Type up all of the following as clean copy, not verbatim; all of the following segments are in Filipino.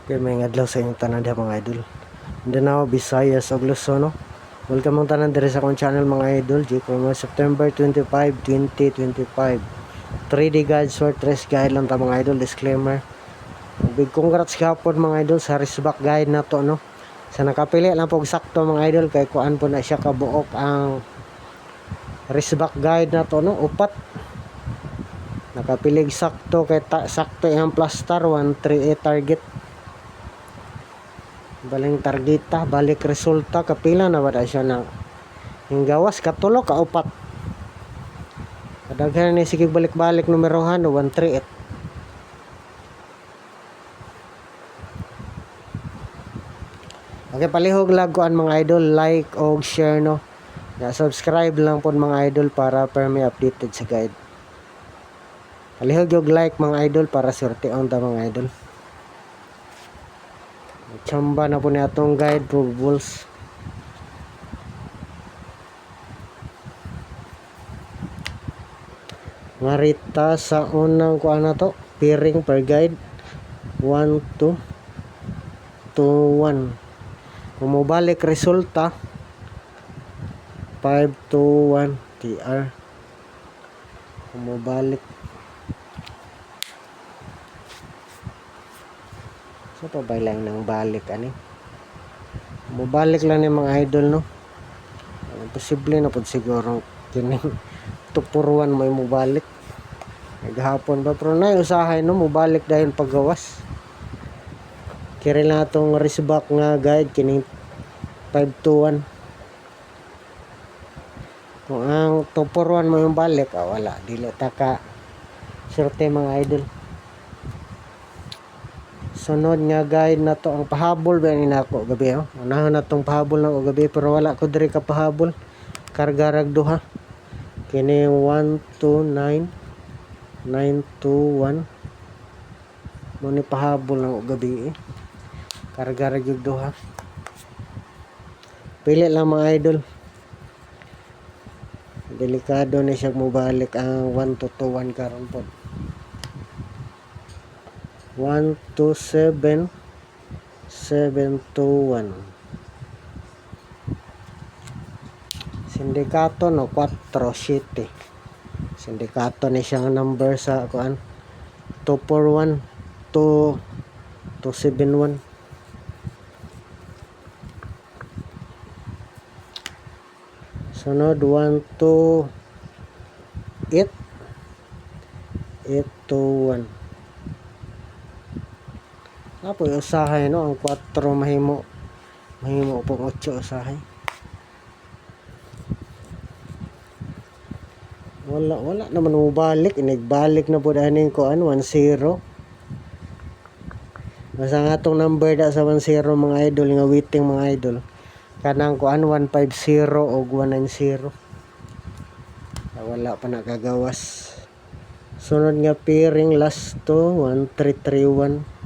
Okay, may adlaw sa inyong tanan diha mga idol. Mindanao, Visayas, ug Luzon, no? Welcome mong tanan diri sa akong channel mga idol. Mo September 25, 2025. 3D guide, short race guide lang ta mga idol. Disclaimer. Big congrats gapon mga idol sa raceback guide na to, no? Sa nakapili lang po sakto mga idol kay kuan po na siya kabuok ang raceback guide na to, no? Upat. Nakapilig sakto kay sakto ang plaster 138 target. Baling targeta, balik resulta kapila na wala siya ng hinggawas katulo ka upat. Kadaghan ni sige balik-balik numerohan 138. Okay, palihog laguan mga idol, like og share, no. Ya subscribe lang po mga idol para permi updated sa guide. Palihog og like mga idol para swerte on ta mga idol. Chamba na po ni atong guide for bulls. Marita sa unang kuan na to, pairing per guide 1 2 2 1. Kung mobalik resulta 5 2 1 TR. Kung mobalik so pa ba lang nang balik ani? Mobalik lang ni mga idol, no. Posible na pud siguro kining tupuruan may mobalik. Naghapon ba pero nay usahay, no, mobalik dahil paggawas. Kiri na atong raceback nga guide kining 521. Kung ang tupuruan mo yung balik, wala dili ta ka swerte mga idol. Sunod nga guide na to ang pahabol ba ni nako gabi, oh. Unahan na tong pahabol na gabi pero wala ko diri ka pahabol. Karga rag duha. Kini 129 921. Mo ni pahabol na gabi, eh. Karga rag yung duha. Pili lang mga idol. Delikado na siya mobalik ang 1221 karon po. 127 721. Sindikato, no, 47. Sindikato ni siyang number sa kuan 241 271. Sunod 128 821. Apo usahay, no, ang 4 mahimo po 8 usahay. Wala naman mobalik, inagbalik na po dahin ko 10. Basta nga itong number da sa 10 mga idol, nga waiting mga idol. Kanang ko 150 o 190. Wala pa nakagawas. Sunod nga pairing last to 1331.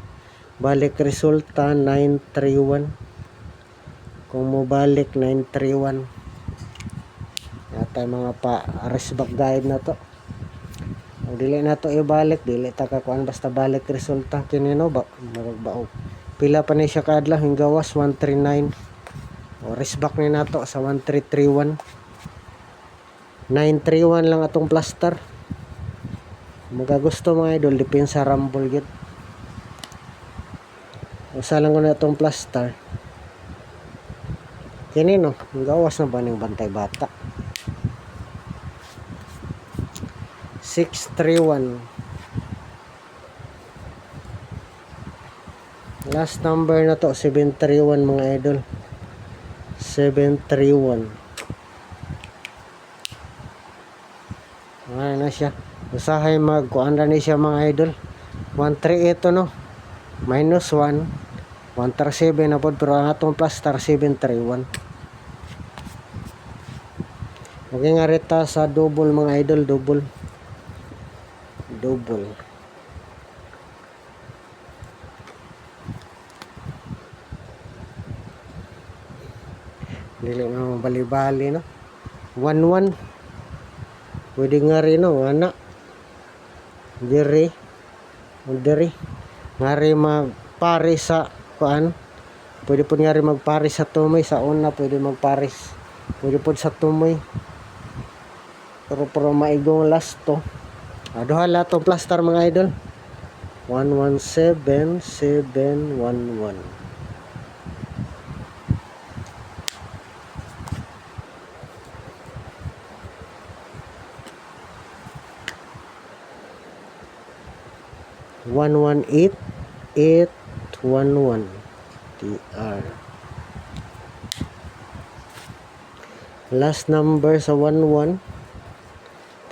Balik resulta 931. Kung mo balik 931. Yata mga pa raceback guide na to. Ang dili na to ibalik, dili ta kakuan basta balik resulta kinino ba magbaog. Pila pa ni siya kadlaw hinggawas 139. O raceback ni nato sa 1331. 931 lang atong plaster. Mga gusto mga idol depensa rumble gid. Usa lang ko na itong plaster. Kini, no, gawas na ba ng bantay bata? 631. Last number na to 731 mga idol. 731. Ano na siya? Usahay magkuan na ni siya mga idol. 138 to, no. Minus 1 137 na po pero ang atong plaster 731. Okay nga rita sa double mga idol, double dili na bali-bali, no. 11 pwede nga rin, no, ana diri nga rin mag magpares sa kuan. Pwede po nga rin magpares sa tumoy. Sa una pwede magpares. Pwede po sa tumoy. Pero maigong last to. Duha lahat tong plaster mga idol. 117711. One one eight 811 TR. Last number sa 11.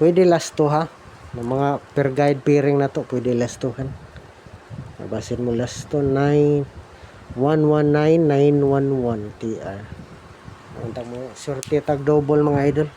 Pwede last to ha. Ng mga per guide pairing na to, pwede last to han. Babasin mo last to 9119 911 TR. Ang mo sorte tag double mga idol.